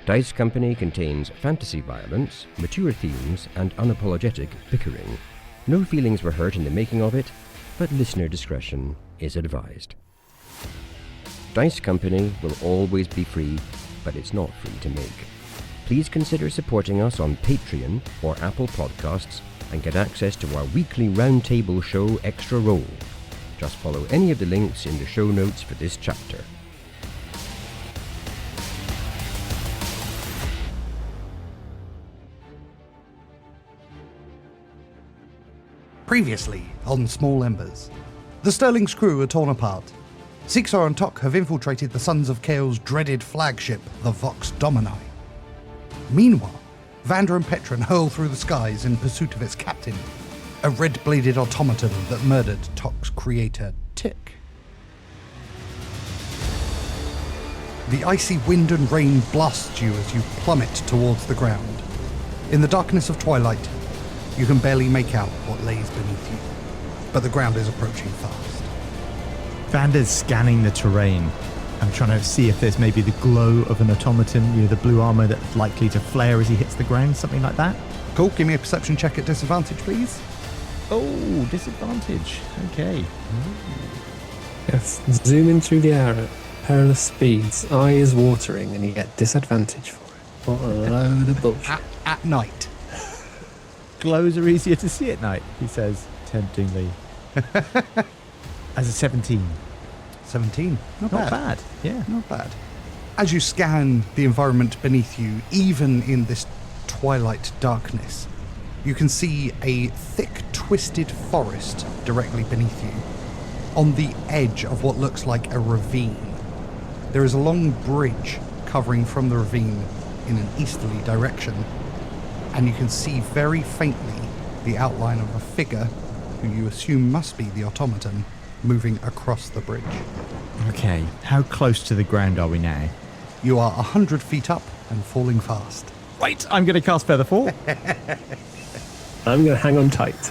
Dice Company contains fantasy violence, mature themes, and unapologetic bickering. No feelings were hurt in the making of it, but listener discretion is advised. Dice Company will always be free, but it's not free to make. Please consider supporting us on Patreon or Apple Podcasts and get access to our weekly roundtable show Extra Roll. Just follow any of the links in the show notes for this chapter. Previously on Small Embers, the Sterling's crew are torn apart. Seeksorrow and Tock have infiltrated the Sons of Chaos' dreaded flagship, the Vox Domini. Meanwhile, Vander and Petren hurl through the skies in pursuit of its captain, a red-bladed automaton that murdered Tock's creator, Tick. The icy wind and rain blasts you as you plummet towards the ground. In the darkness of twilight, you can barely make out what lays beneath you, but the ground is approaching fast. Vander's scanning the terrain. I'm trying to see if there's maybe the glow of an automaton, the blue armor that's likely to flare as he hits the ground, something like that. Cool, give me a perception check at disadvantage, please. Oh, disadvantage. Okay. Yes, zooming through the air at perilous speeds, eye is watering, and you get disadvantage for it. What a load of bullshit. At night. Glows are easier to see at night, he says, temptingly. As a 17. 17. Not bad. Yeah. Not bad. As you scan the environment beneath you, even in this twilight darkness, you can see a thick, twisted forest directly beneath you, on the edge of what looks like a ravine. There is a long bridge covering from the ravine in an easterly direction, and you can see very faintly the outline of a figure who you assume must be the automaton moving across the bridge. Okay, how close to the ground are we now? You are 100 feet up and falling fast. Wait, I'm going to cast Feather Fall. I'm going to hang on tight.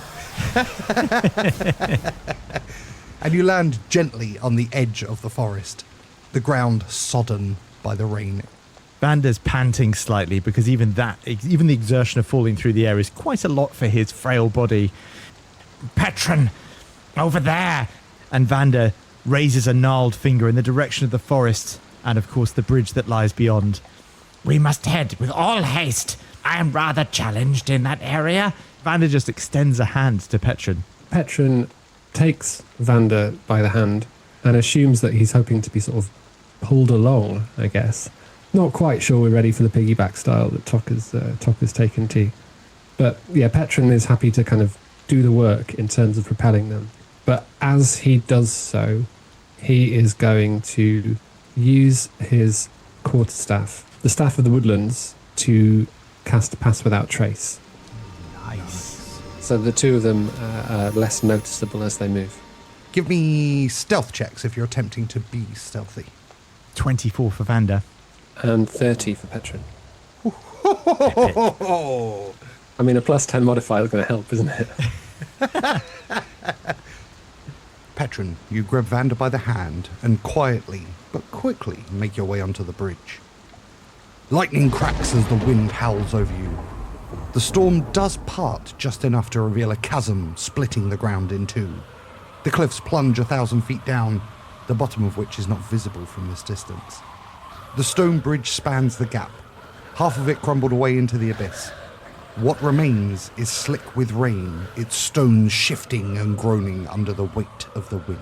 And you land gently on the edge of the forest, the ground sodden by the rain. Vander's panting slightly because even the exertion of falling through the air is quite a lot for his frail body. Petren, over there! And Vander raises a gnarled finger in the direction of the forest and, of course, the bridge that lies beyond. We must head with all haste. I am rather challenged in that area. Vander just extends a hand to Petren. Petren takes Vander by the hand and assumes that he's hoping to be sort of pulled along, I guess. Not quite sure we're ready for the piggyback style that Tock has taken to. But yeah, Petren is happy to kind of do the work in terms of propelling them. But as he does so, he is going to use his quarterstaff, the Staff of the Woodlands, to cast Pass Without Trace. Nice. So the two of them are less noticeable as they move. Give me stealth checks if you're attempting to be stealthy. 24 for Vander. And 30 for Petren. I mean, a plus 10 modifier is going to help, isn't it? Petren, you grab Vander by the hand and quietly, but quickly, make your way onto the bridge. Lightning cracks as the wind howls over you. The storm does part just enough to reveal a chasm splitting the ground in two. The cliffs plunge 1,000 feet down, the bottom of which is not visible from this distance. The stone bridge spans the gap. Half of it crumbled away into the abyss. What remains is slick with rain, its stones shifting and groaning under the weight of the wind.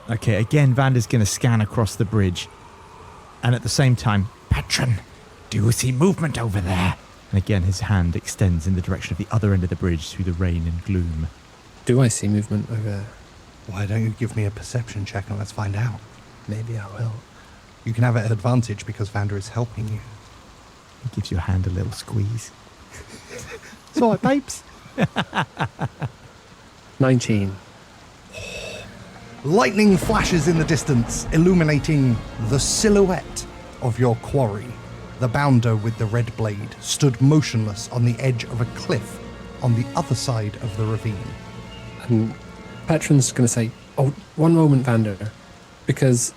Okay, again, Vander's going to scan across the bridge. And at the same time, Petren, do you see movement over there? And again, his hand extends in the direction of the other end of the bridge through the rain and gloom. Do I see movement over there? Why don't you give me a perception check and let's find out? Maybe I will. You can have it at advantage because Vander is helping you. He gives your hand a little squeeze. It's all right, babes. 19. Lightning flashes in the distance, illuminating the silhouette of your quarry. The bounder with the red blade stood motionless on the edge of a cliff on the other side of the ravine. And Petron's going to say, "Oh, one moment, Vander," because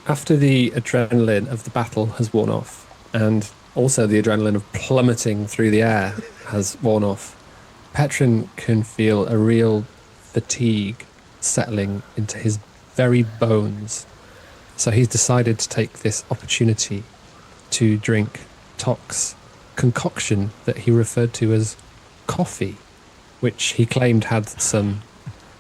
after the adrenaline of the battle has worn off, and also the adrenaline of plummeting through the air has worn off. Petren can feel a real fatigue settling into his very bones. So he's decided to take this opportunity to drink Tock's concoction that he referred to as coffee, which he claimed had some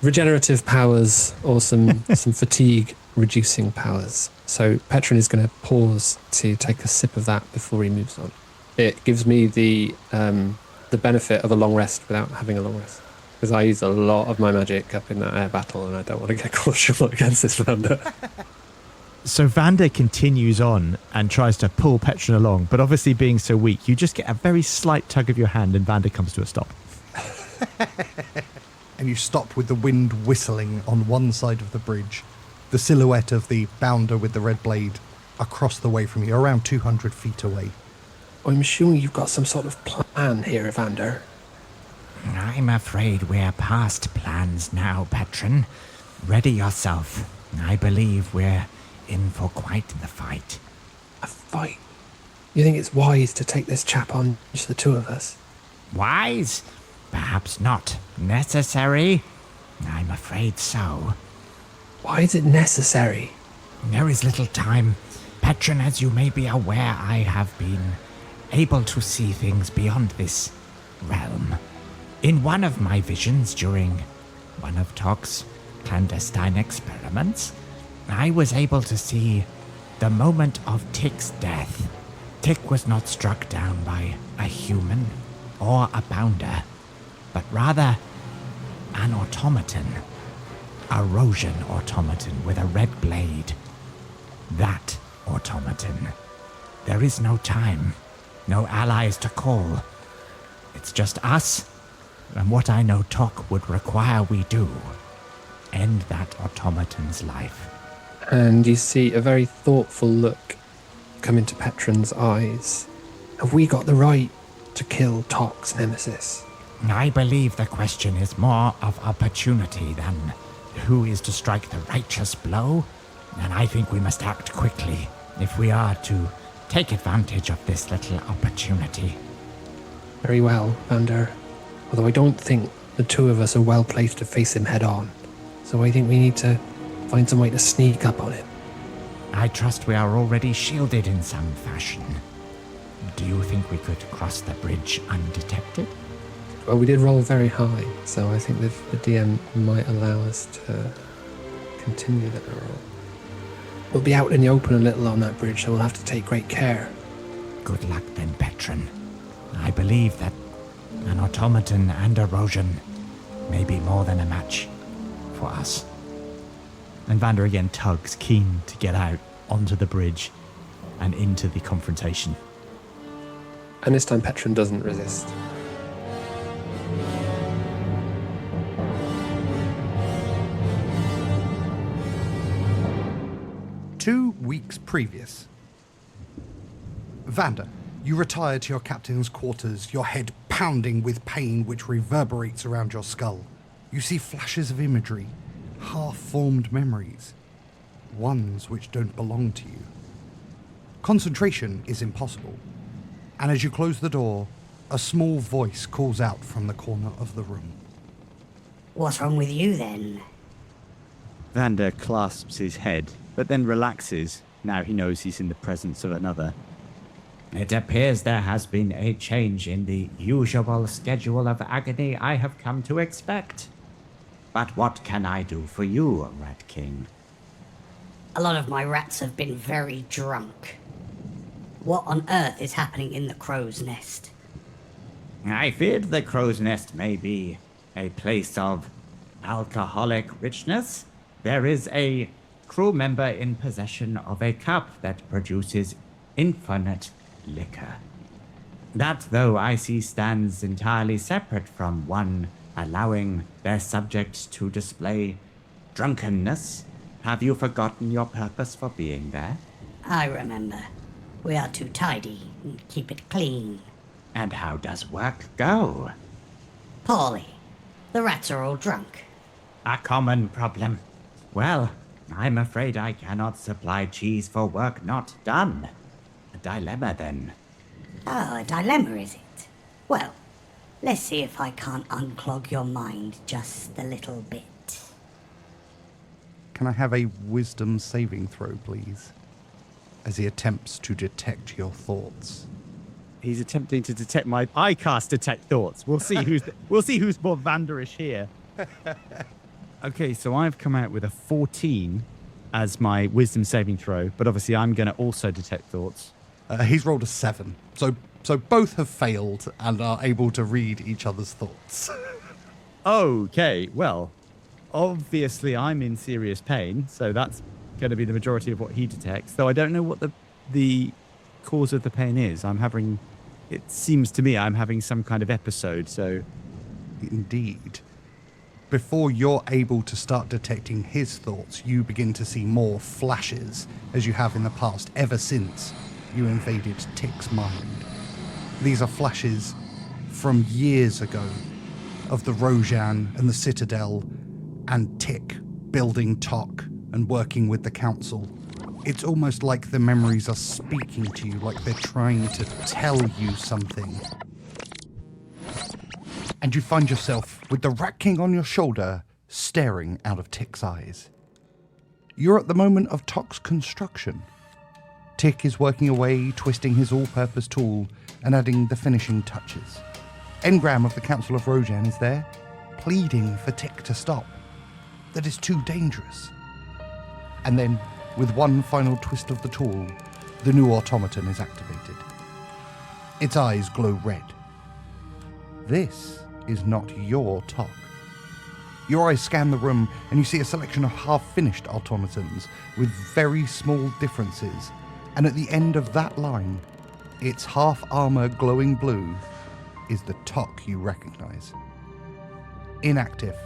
regenerative powers or some fatigue reducing powers. So Petren is going to pause to take a sip of that before he moves on. It gives me the benefit of a long rest without having a long rest, because I used a lot of my magic up in that air battle and I don't want to get caught short against this Vander. So Vander continues on and tries to pull Petren along, but obviously being so weak, you just get a very slight tug of your hand and Vander comes to a stop. And you stop with the wind whistling on one side of the bridge, the silhouette of the bounder with the red blade across the way from you, around 200 feet away. I'm assuming you've got some sort of plan here, Vander. I'm afraid we're past plans now, Petren. Ready yourself. I believe we're in for quite the fight. A fight? You think it's wise to take this chap on, just the two of us? Wise? Perhaps not. Necessary? I'm afraid so. Why is it necessary? There is little time. Petren, as you may be aware, I have been able to see things beyond this realm. In one of my visions during one of Tock's clandestine experiments, I was able to see the moment of Tick's death. Tick was not struck down by a human or a bounder, but rather an automaton. A Rosian automaton with a red blade. That automaton. There is no time, no allies to call. It's just us, and what I know Tock would require we do. End that automaton's life. And you see a very thoughtful look come into Petren's eyes. Have we got the right to kill Tock's nemesis? I believe the question is more of opportunity than who is to strike the righteous blow, and I think we must act quickly if we are to take advantage of this little opportunity. Very well, Vander. Although I don't think the two of us are well placed to face him head on. So I think we need to find some way to sneak up on him. I trust we are already shielded in some fashion. Do you think we could cross the bridge undetected? Well, we did roll very high, so I think the DM might allow us to continue that roll. We'll be out in the open a little on that bridge, so we'll have to take great care. Good luck then, Petren. I believe that an automaton and a Rosian may be more than a match for us. And Vander again tugs, keen to get out onto the bridge and into the confrontation. And this time Petren doesn't resist. Two weeks previous. Vander, you retire to your captain's quarters, your head pounding with pain which reverberates around your skull. You see flashes of imagery, half-formed memories, ones which don't belong to you. Concentration is impossible, and as you close the door, a small voice calls out from the corner of the room. What's wrong with you then? Vander clasps his head, but then relaxes, now he knows he's in the presence of another. It appears there has been a change in the usual schedule of agony I have come to expect. But what can I do for you, Rat King? A lot of my rats have been very drunk. What on earth is happening in the crow's nest? I feared the crow's nest may be a place of alcoholic richness. There is a crew member in possession of a cup that produces infinite liquor. That, though, I see stands entirely separate from one allowing their subjects to display drunkenness. Have you forgotten your purpose for being there? I remember. We are too tidy and keep it clean. And how does work go? Poorly. The rats are all drunk. A common problem. Well, I'm afraid I cannot supply cheese for work not done. dilemma then. Oh, a dilemma, is it? Well, let's see if I can't unclog your mind just a little bit. Can I have a wisdom saving throw, please? As he attempts to detect your thoughts. He's attempting to detect I cast detect thoughts. We'll see who's more Vanderish here. Okay, so I've come out with a 14 as my wisdom saving throw, but obviously I'm going to also detect thoughts. He's rolled a 7. So both have failed and are able to read each other's thoughts. Okay, well, obviously I'm in serious pain, so that's going to be the majority of what he detects. Though I don't know what the cause of the pain is. It seems to me I'm having some kind of episode, so... Indeed. Before you're able to start detecting his thoughts, you begin to see more flashes, as you have in the past, ever since you invaded Tick's mind. These are flashes from years ago of the Rojan and the Citadel and Tick building Tock and working with the Council. It's almost like the memories are speaking to you, like they're trying to tell you something. And you find yourself with the Rat King on your shoulder, staring out of Tick's eyes. You're at the moment of Tock's construction. Tick is working away, twisting his all-purpose tool and adding the finishing touches. Engram of the Council of Rojan is there, pleading for Tick to stop. That is too dangerous. And then, with one final twist of the tool, the new automaton is activated. Its eyes glow red. This is not your Tock. Your eyes scan the room and you see a selection of half-finished automatons with very small differences, and at the end of that line, its half-armor glowing blue is the Tock you recognize. Inactive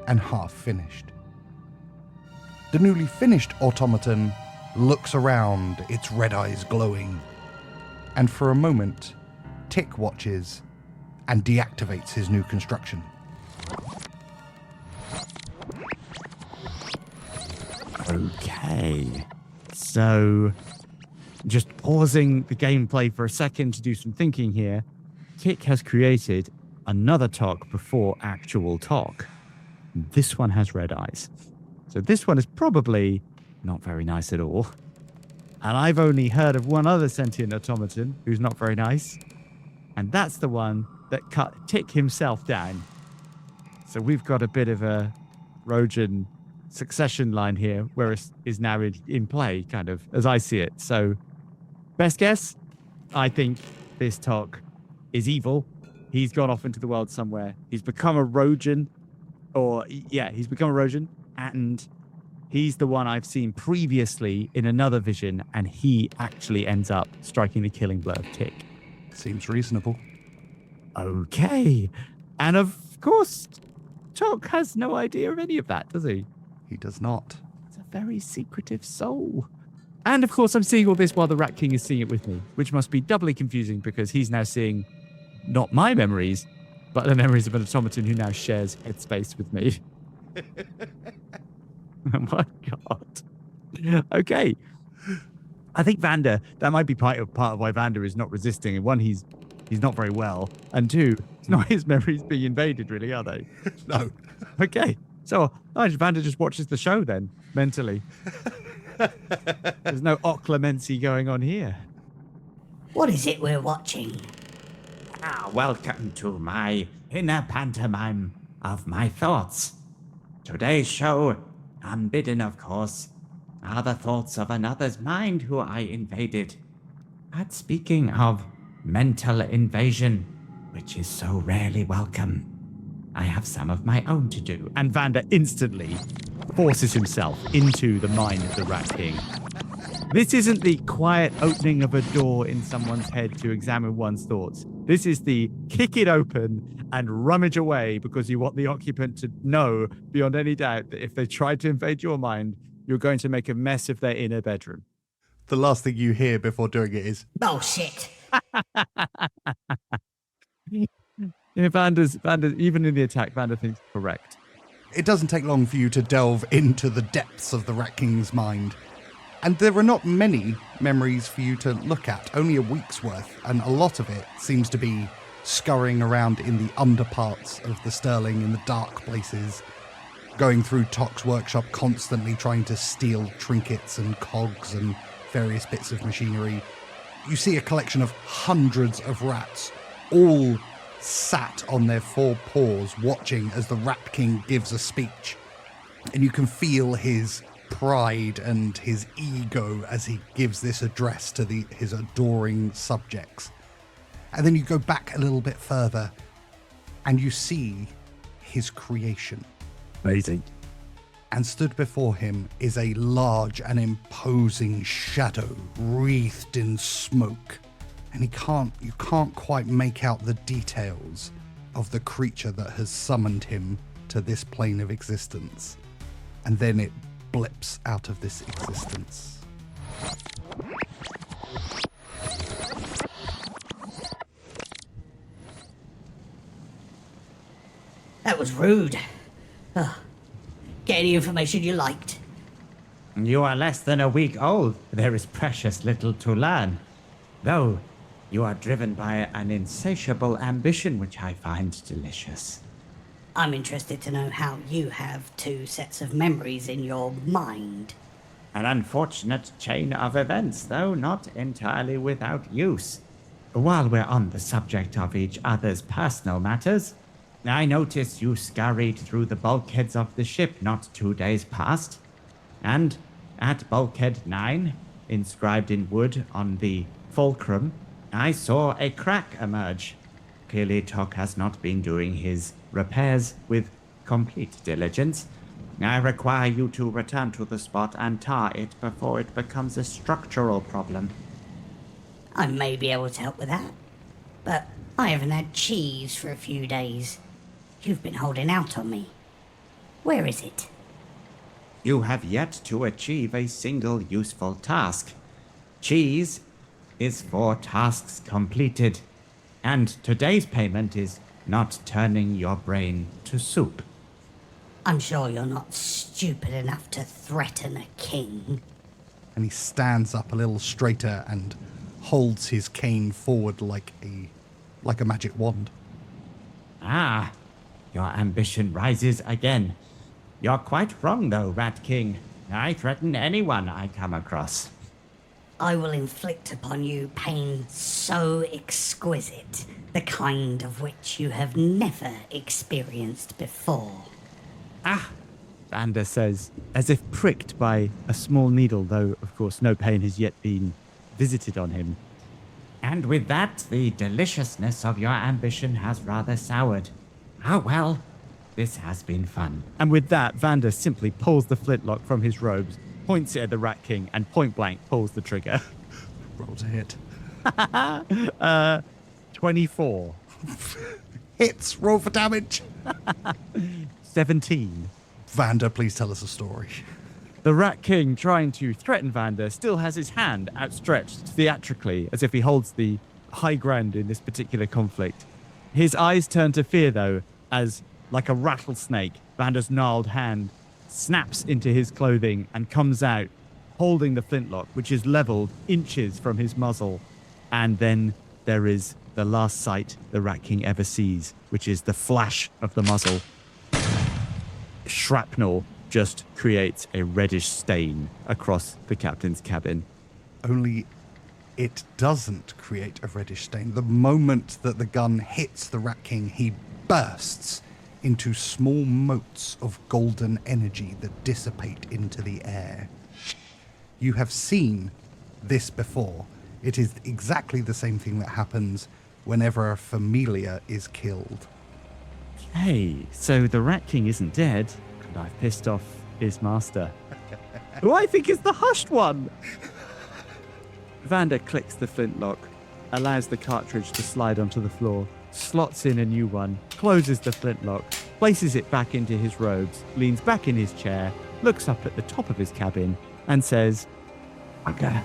and half-finished. The newly finished automaton looks around, its red eyes glowing, and for a moment, Tick watches and deactivates his new construction. Okay. So, just pausing the gameplay for a second to do some thinking here, Tick has created another Tock before actual Tock. This one has red eyes. So this one is probably not very nice at all. And I've only heard of one other sentient automaton who's not very nice. And that's the one that cut Tick himself down. So we've got a bit of a Rojan succession line here where it is now in play, kind of, as I see it. So, best guess, I think this Tock is evil. He's gone off into the world somewhere. He's become a Rojan, he's become a Rojan, and he's the one I've seen previously in another vision, and he actually ends up striking the killing blow of Tick. Seems reasonable. Okay. And of course, Tock has no idea of any of that, does he? He does not. It's a very secretive soul. And of course, I'm seeing all this while the Rat King is seeing it with me, which must be doubly confusing because he's now seeing not my memories, but the memories of an automaton who now shares headspace with me. Oh my God. Okay. I think Vander, that might be part of why Vander is not resisting. And one, he's not very well. And two, it's not his memories being invaded, really, are they? No. Okay. So Vander just watches the show then, mentally. There's no occlumency going on here. What is it we're watching? Welcome to my inner pantomime of my thoughts. Today's show, unbidden of course, are the thoughts of another's mind who I invaded. But speaking of mental invasion, which is so rarely welcome, I have some of my own to do. And Vander instantly forces himself into the mind of the Rat King. This isn't the quiet opening of a door in someone's head to examine one's thoughts. This is the kick it open and rummage away because you want the occupant to know beyond any doubt that if they try to invade your mind, you're going to make a mess of their inner bedroom. The last thing you hear before doing it is, Bullshit. Vander's, even in the attack, Vander thinks correct. it doesn't take long for you to delve into the depths of the Rat King's mind. And there are not many memories for you to look at, only a week's worth, and a lot of it seems to be scurrying around in the underparts of the Sterling, in the dark places, going through Tock's workshop constantly trying to steal trinkets and cogs and various bits of machinery. You see a collection of hundreds of rats, all sat on their four paws watching as the Rat King gives a speech. And you can feel his pride and his ego as he gives this address to his adoring subjects. And then you go back a little bit further and you see his creation. Amazing. And stood before him is a large and imposing shadow wreathed in smoke. And you can't quite make out the details of the creature that has summoned him to this plane of existence. And then it blips out of this existence. That was rude. Get any information you liked. You are less than a week old. There is precious little to learn. Though, you are driven by an insatiable ambition which I find delicious. I'm interested to know how you have two sets of memories in your mind. An unfortunate chain of events, though not entirely without use. While we're on the subject of each other's personal matters, I noticed you scurried through the bulkheads of the ship not 2 days past, and at bulkhead 9, inscribed in wood on the fulcrum, I saw a crack emerge. Clearly Tock has not been doing his repairs with complete diligence. I require you to return to the spot and tar it before it becomes a structural problem. I may be able to help with that, but I haven't had cheese for a few days. You've been holding out on me. Where is it? You have yet to achieve a single useful task. Cheese is for tasks completed, and today's payment is not turning your brain to soup. I'm sure you're not stupid enough to threaten a king. And he stands up a little straighter and holds his cane forward like a magic wand. Ah, your ambition rises again. You're quite wrong, though, Rat King. I threaten anyone I come across. I will inflict upon you pain so exquisite, the kind of which you have never experienced before. Ah, Vander says, as if pricked by a small needle, though, of course, no pain has yet been visited on him. And with that, the deliciousness of your ambition has rather soured. Ah, well, this has been fun. And with that, Vander simply pulls the flintlock from his robes, points it at the Rat King, and point blank pulls the trigger. Roll to hit. 24. Hits, roll for damage. 17. Vander, please tell us a story. The Rat King, trying to threaten Vander, still has his hand outstretched theatrically, as if he holds the high ground in this particular conflict. His eyes turn to fear, though, as, like a rattlesnake, Vander's gnarled hand snaps into his clothing and comes out, holding the flintlock, which is leveled inches from his muzzle. And then there is the last sight the Rat King ever sees, which is the flash of the muzzle. Shrapnel just creates a reddish stain across the captain's cabin. Only it doesn't create a reddish stain. The moment that the gun hits the Rat King, he bursts into small motes of golden energy that dissipate into the air. You have seen this before. It is exactly the same thing that happens whenever a familiar is killed. Hey, so the Rat King isn't dead, and I've pissed off his master, who I think is the hushed one. Vander clicks the flintlock, allows the cartridge to slide onto the floor, slots in a new one, closes the flintlock, places it back into his robes, leans back in his chair, looks up at the top of his cabin, and says, "Okay."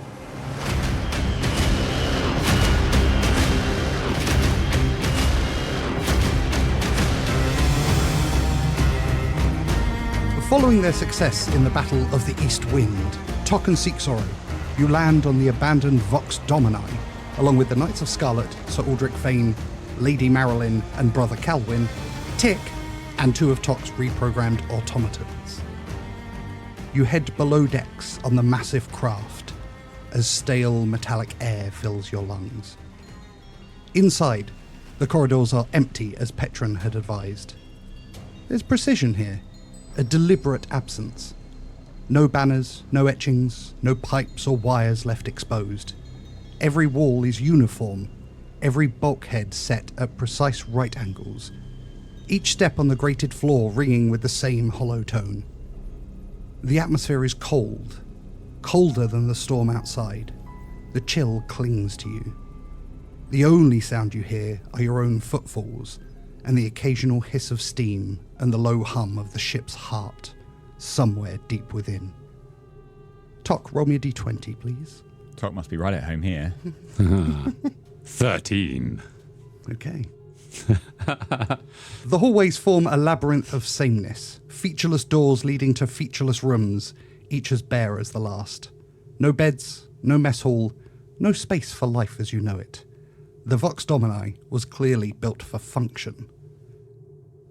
Following their success in the Battle of the East Wind, Tock and Seeksorrow, you land on the abandoned Vox Domini, along with the Knights of Scarlet, Sir Aldrich Fane, Lady Marilyn and Brother Calwyn, Tick, and 2 of Tock's reprogrammed automatons. You head below decks on the massive craft as stale metallic air fills your lungs. Inside, the corridors are empty as Petren had advised. There's precision here, a deliberate absence. No banners, no etchings, no pipes or wires left exposed. Every wall is uniform, every bulkhead set at precise right angles, each step on the grated floor ringing with the same hollow tone. The atmosphere is cold, colder than the storm outside. The chill clings to you. The only sound you hear are your own footfalls and the occasional hiss of steam and the low hum of the ship's heart, somewhere deep within. Tock, roll me a d20, please. Tock must be right at home here. 13. Okay. The hallways form a labyrinth of sameness, featureless doors leading to featureless rooms, each as bare as the last. No beds, no mess hall, no space for life as you know it. The Vox Domini was clearly built for function.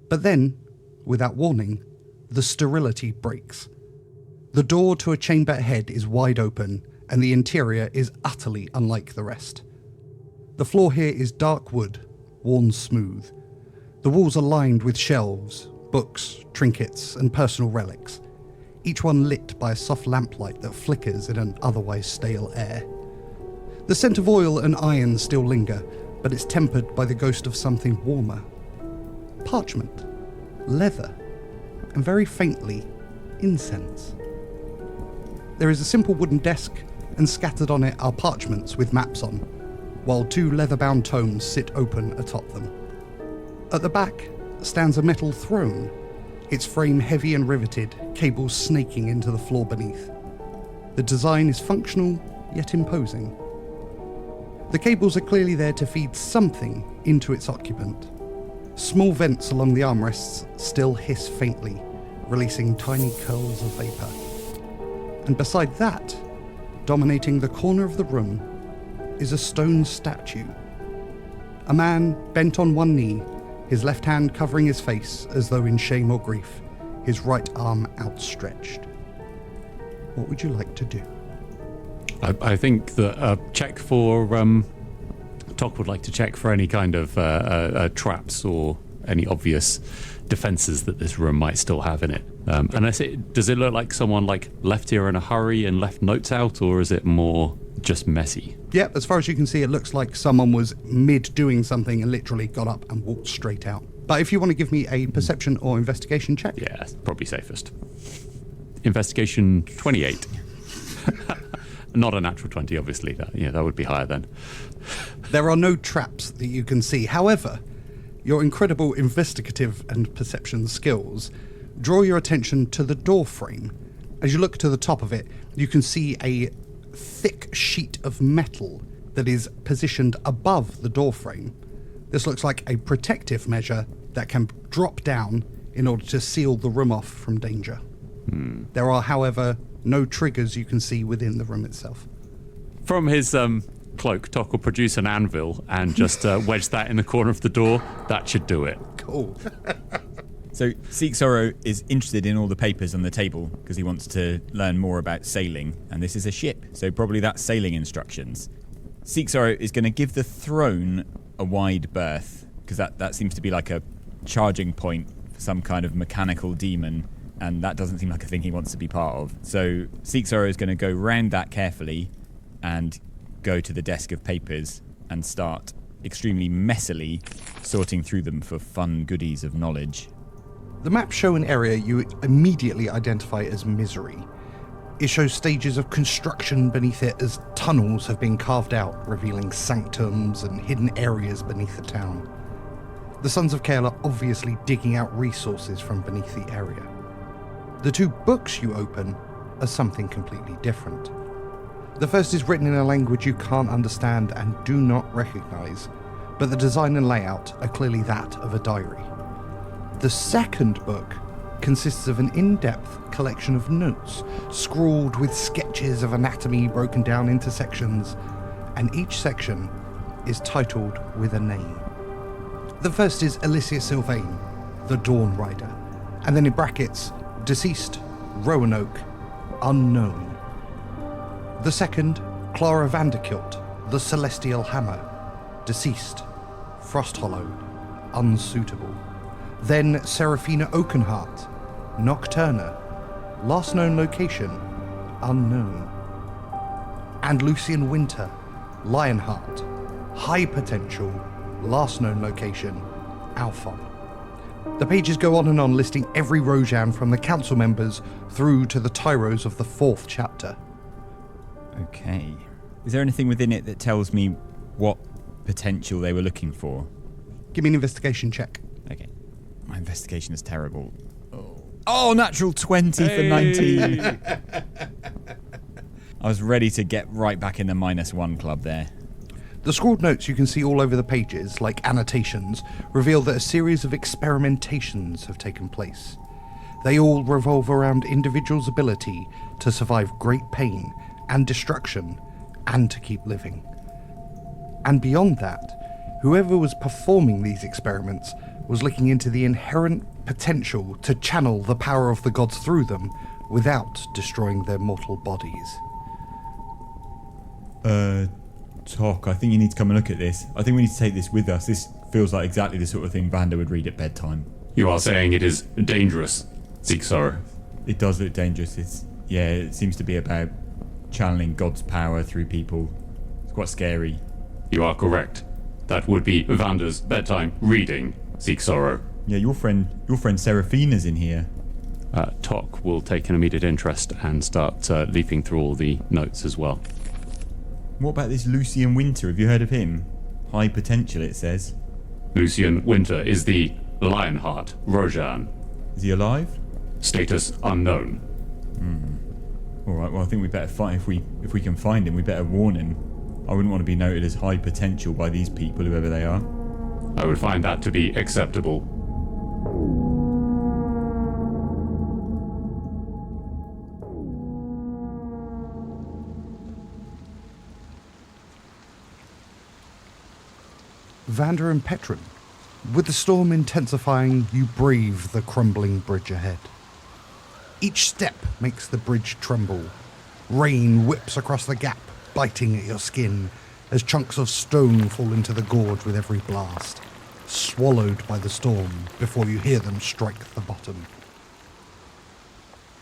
But then, without warning, the sterility breaks. The door to a chamber ahead is wide open, and the interior is utterly unlike the rest. The floor here is dark wood, worn smooth. The walls are lined with shelves, books, trinkets, and personal relics, each one lit by a soft lamplight that flickers in an otherwise stale air. The scent of oil and iron still linger, but it's tempered by the ghost of something warmer. Parchment, leather, and very faintly, incense. There is a simple wooden desk, and scattered on it are parchments with maps on, while 2 leather-bound tomes sit open atop them. At the back stands a metal throne, its frame heavy and riveted, cables snaking into the floor beneath. The design is functional, yet imposing. The cables are clearly there to feed something into its occupant. Small vents along the armrests still hiss faintly, releasing tiny curls of vapor. And beside that, dominating the corner of the room, is a stone statue. A man bent on one knee, his left hand covering his face as though in shame or grief, his right arm outstretched. What would you like to do? I think that check for... Tock would like to check for any kind of traps or any obvious defenses that this room might still have in it. And I say, does it look like someone left here in a hurry and left notes out, or is it more just messy? Yeah, as far as you can see, it looks like someone was mid doing something and literally got up and walked straight out. But if you want to give me a perception or investigation check. Yeah, that's probably safest. Investigation 28. Not a natural 20, obviously. That would be higher then. There are no traps that you can see. However, your incredible investigative and perception skills draw your attention to the door frame. As you look to the top of it, you can see a thick sheet of metal that is positioned above the door frame. This looks like a protective measure that can drop down in order to seal the room off from danger. There are, however, no triggers you can see within the room itself. From his cloak, Tock will produce an anvil and just wedge that in the corner of the door. That should do it. Cool. So Seeksorrow is interested in all the papers on the table because he wants to learn more about sailing, and this is a ship, so probably that's sailing instructions. Seeksorrow is going to give the throne a wide berth because that seems to be like a charging point for some kind of mechanical demon, and that doesn't seem like a thing he wants to be part of. So Seeksorrow is going to go round that carefully and go to the desk of papers and start extremely messily sorting through them for fun goodies of knowledge. The maps show an area you immediately identify as Misery. It shows stages of construction beneath it as tunnels have been carved out, revealing sanctums and hidden areas beneath the town. The Sons of Kale are obviously digging out resources from beneath the area. The 2 books you open are something completely different. The first is written in a language you can't understand and do not recognize, but the design and layout are clearly that of a diary. The second book consists of an in-depth collection of notes, scrawled with sketches of anatomy broken down into sections, and each section is titled with a name. The first is Elestia Sylvain, the Dawn Rider, and then in brackets, deceased, Roanoke, unknown. The second, Clara Vanderkilt, the Celestial Hammer, deceased, Frost Hollow, unsuitable. Then Seraphina Oakenheart, Nocturna, last known location, unknown. And Lucian Winter, Lionheart, high potential, last known location, Alphon. The pages go on and on, listing every Rojan from the council members through to the tyros of the 4th chapter. Okay. Is there anything within it that tells me what potential they were looking for? Give me an investigation check. Okay. My investigation is terrible. Oh, natural 20 for 19. I was ready to get right back in the -1 club there. The scrawled notes you can see all over the pages, like annotations, reveal that a series of experimentations have taken place. They all revolve around individuals' ability to survive great pain and destruction and to keep living. And beyond that, whoever was performing these experiments was looking into the inherent potential to channel the power of the gods through them without destroying their mortal bodies. Tock, I think you need to come and look at this. I think we need to take this with us. This feels like exactly the sort of thing Vander would read at bedtime. You are saying it is dangerous, Seeksorrow. It does look dangerous. It seems to be about channeling God's power through people. It's quite scary. You are correct. That would be Vander's bedtime reading, Seeksorrow. Yeah, your friend Seraphina's in here. Tock will take an immediate interest and start leafing through all the notes as well. What about this Lucian Winter? Have you heard of him? High potential, it says. Lucian Winter is the Lionheart Rojan. Is he alive? Status unknown. Alright, well I think we better find, if we can find him, we better warn him. I wouldn't want to be noted as high potential by these people, whoever they are. I would find that to be acceptable. Vander and Petren. With the storm intensifying, you brave the crumbling bridge ahead. Each step makes the bridge tremble. Rain whips across the gap, biting at your skin, as chunks of stone fall into the gorge with every blast, swallowed by the storm before you hear them strike the bottom.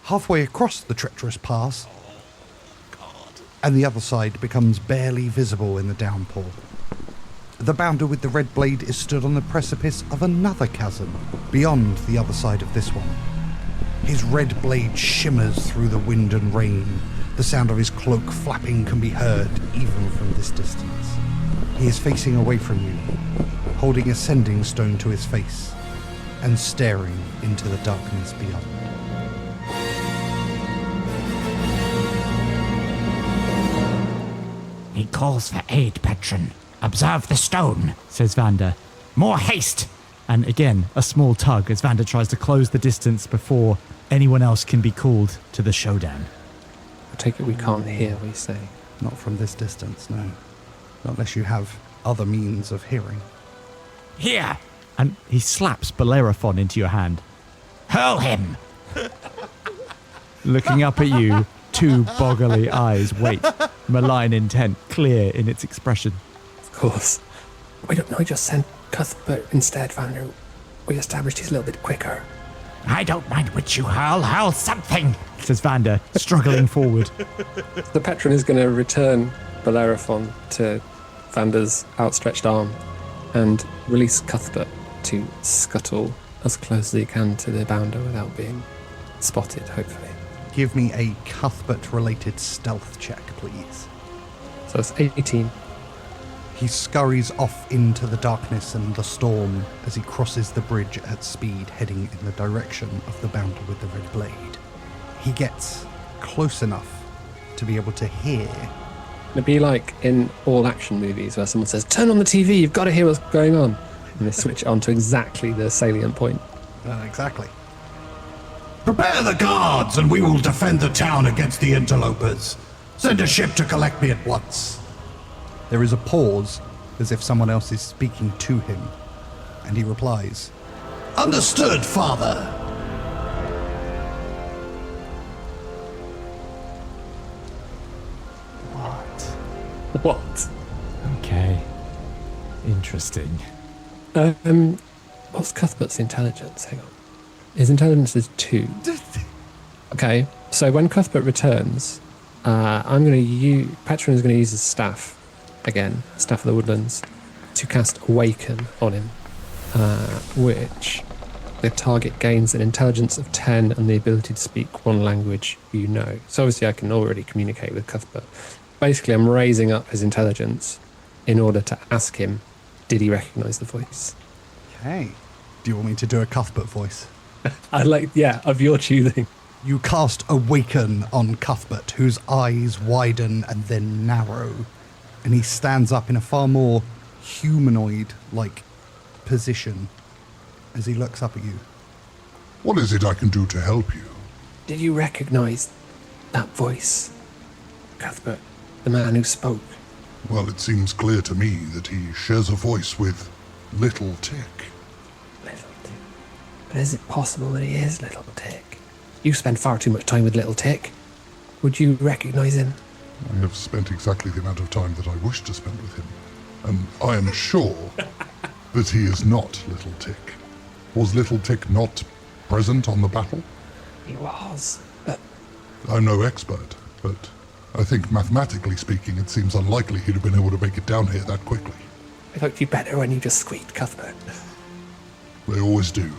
Halfway across the treacherous pass, and the other side becomes barely visible in the downpour. The bounder with the red blade is stood on the precipice of another chasm, beyond the other side of this one. His red blade shimmers through the wind and rain. The sound of his cloak flapping can be heard even from this distance. He is facing away from you, holding a sending stone to his face, and staring into the darkness beyond. He calls for aid, Petren. Observe the stone, says Vander. More haste! And again, a small tug as Vander tries to close the distance before anyone else can be called to the showdown. I take it we can't hear what you say. Not from this distance, no. Not unless you have other means of hearing. Here! And he slaps Bellerophon into your hand. Hurl him! Looking up at you, two boggly eyes wait, malign intent clear in its expression. Of course. We don't know, we just sent Cuthbert instead, Vander. We established he's a little bit quicker. I don't mind which you hurl. Hurl something! Says Vander, struggling forward. The Petren is going to return Bellerophon to Vander's outstretched arm and release Cuthbert to scuttle as close as he can to the bounder without being spotted, hopefully. Give me a Cuthbert-related stealth check, please. So it's 18. He scurries off into the darkness and the storm as he crosses the bridge at speed, heading in the direction of the bounder with the red blade. He gets close enough to be able to hear. It'd be like in all action movies where someone says, turn on the TV, you've got to hear what's going on. And they switch it on to exactly the salient point. Exactly. Prepare the guards, and we will defend the town against the interlopers. Send a ship to collect me at once. There is a pause, as if someone else is speaking to him, and he replies, Understood, father. What? Okay. Interesting. What's Cuthbert's intelligence? Hang on. His intelligence is 2. Okay, so when Cuthbert returns, Petren is going to use his staff again, Staff of the Woodlands, to cast Awaken on him, which the target gains an intelligence of 10 and the ability to speak one language you know. So obviously I can already communicate with Cuthbert. Basically, I'm raising up his intelligence in order to ask him, did he recognise the voice? Okay. Do you want me to do a Cuthbert voice? I'd like, yeah, of your choosing. You cast Awaken on Cuthbert, whose eyes widen and then narrow, and he stands up in a far more humanoid-like position as he looks up at you. What is it I can do to help you? Did you recognise that voice, Cuthbert, the man who spoke? Well, it seems clear to me that he shares a voice with Little Tick. Little Tick. But is it possible that he is Little Tick? You spend far too much time with Little Tick. Would you recognise him? I have spent exactly the amount of time that I wish to spend with him, and I am sure that he is not Little Tick. Was Little Tick not present on the battle? He was, but... I'm no expert, but I think mathematically speaking, it seems unlikely he'd have been able to make it down here that quickly. I thought you better when you just squeaked, Cuthbert. They always do.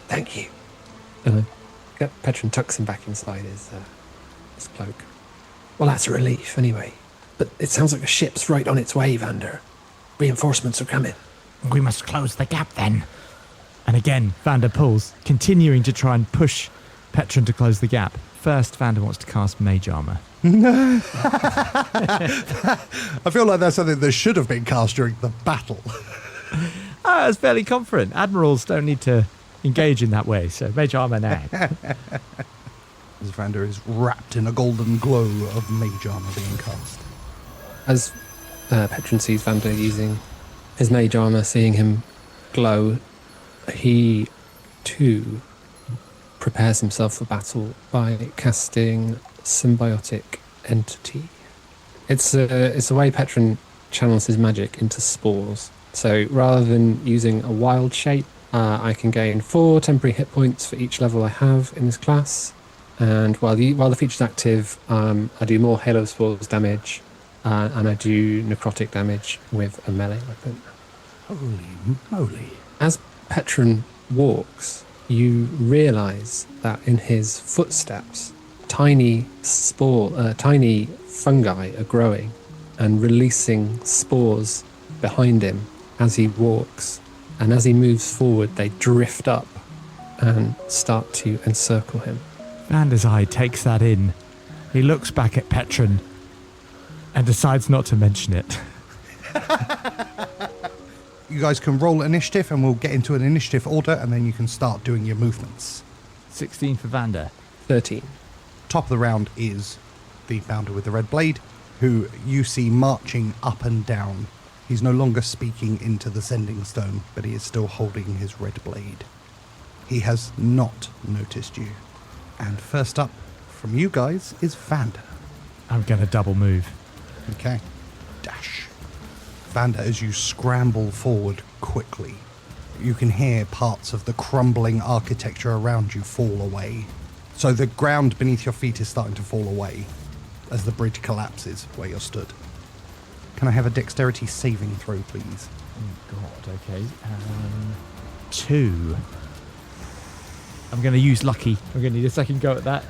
Thank you. Petren tucks him back inside his cloak. Well, that's a relief, anyway. But it sounds like a ship's right on its way, Vander. Reinforcements are coming. We must close the gap then. And again, Vander pulls, continuing to try and push Petren to close the gap. First, Vander wants to cast Mage Armor. I feel like that's something that should have been cast during the battle. I was fairly confident. Admirals don't need to engage in that way, so Mage Armor now. As Vander is wrapped in a golden glow of Mage Armor being cast. As Petren sees Vander using his Mage Armor, seeing him glow, he too prepares himself for battle by casting Symbiotic Entity. It's a way Petren channels his magic into spores. So rather than using a wild shape, I can gain 4 temporary hit points for each level I have in this class. And while the feature's active, I do more Halo Spores damage, and I do necrotic damage with a melee weapon. Holy moly. As Petren walks, you realise that in his footsteps, tiny fungi are growing and releasing spores behind him as he walks. And as he moves forward, they drift up and start to encircle him. Vander's eye takes that in. He looks back at Petren and decides not to mention it. You guys can roll initiative and we'll get into an initiative order and then you can start doing your movements. 16 for Vander. 13. Top of the round is the bounder with the red blade, who you see marching up and down. He's no longer speaking into the sending stone, but he is still holding his red blade. He has not noticed you. And first up from you guys is Vander. I'm going to double move. Okay. Dash. Vander, as you scramble forward quickly, you can hear parts of the crumbling architecture around you fall away. So the ground beneath your feet is starting to fall away as the bridge collapses where you're stood. Can I have a dexterity saving throw, please? Oh, God, okay. 2. I'm going to use lucky. I'm going to need a second go at that.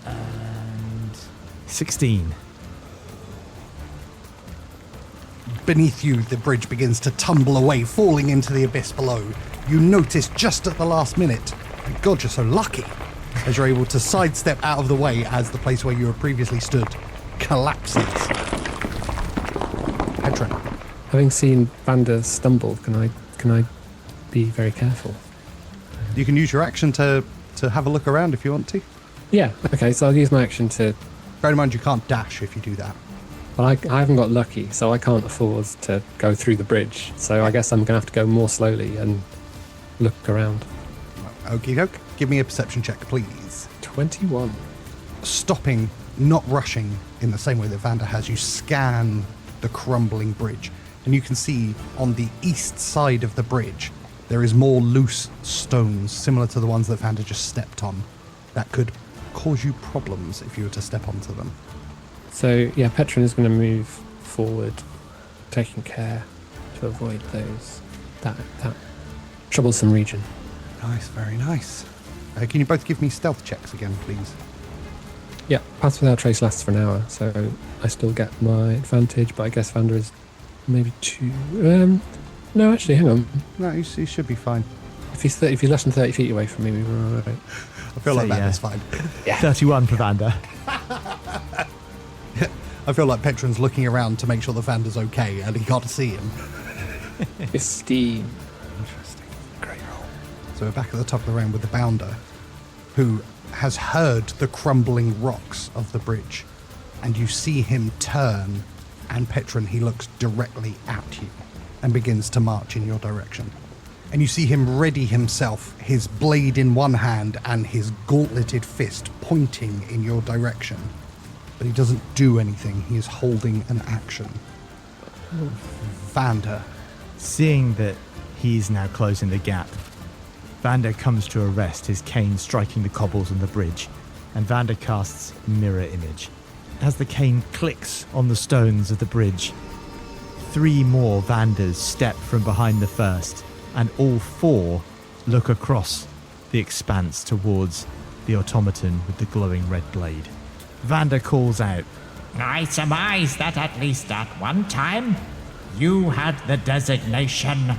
And 16. Beneath you, the bridge begins to tumble away, falling into the abyss below. You notice just at the last minute, thank God you're so lucky, as you're able to sidestep out of the way as the place where you were previously stood collapses. Petren. Having seen Vander stumble, can I be very careful. You can use your action to have a look around if you want to. Yeah, okay, so I'll use my action to... Bear in mind you can't dash if you do that. Well, I haven't got lucky, so I can't afford to go through the bridge. So I guess I'm going to have to go more slowly and look around. Okie doke. Give me a perception check, please. 21. Stopping, not rushing in the same way that Vander has, you scan the crumbling bridge, and you can see on the east side of the bridge there is more loose stones similar to the ones that Vander just stepped on that could cause you problems if you were to step onto them. So, yeah, Petren is going to move forward, taking care to avoid that troublesome region. Nice, very nice. Can you both give me stealth checks again, please? Yeah, Pass Without Trace lasts for an hour, so I still get my advantage, but I guess Vander is maybe 2... no, actually, hang on. No, he should be fine. If he's less than 30 feet away from me, we're all right. I feel like Vander's fine. Yeah. 31 for Vander. I feel like Petron's looking around to make sure that Vander's okay, and he can't see him. 15. Interesting. Great roll. So we're back at the top of the round with the Bounder, who has heard the crumbling rocks of the bridge, and you see him turn, and Petren, he looks directly at you and begins to march in your direction. And you see him ready himself, his blade in one hand and his gauntleted fist pointing in your direction. But he doesn't do anything. He is holding an action. Vander. Seeing that he's now closing the gap, Vander comes to a rest, his cane striking the cobbles on the bridge, and Vander casts Mirror Image. As the cane clicks on the stones of the bridge, 3 more Vanders step from behind the first, and all 4 look across the expanse towards the automaton with the glowing red blade. Vander calls out, I surmise that at least at one time, you had the designation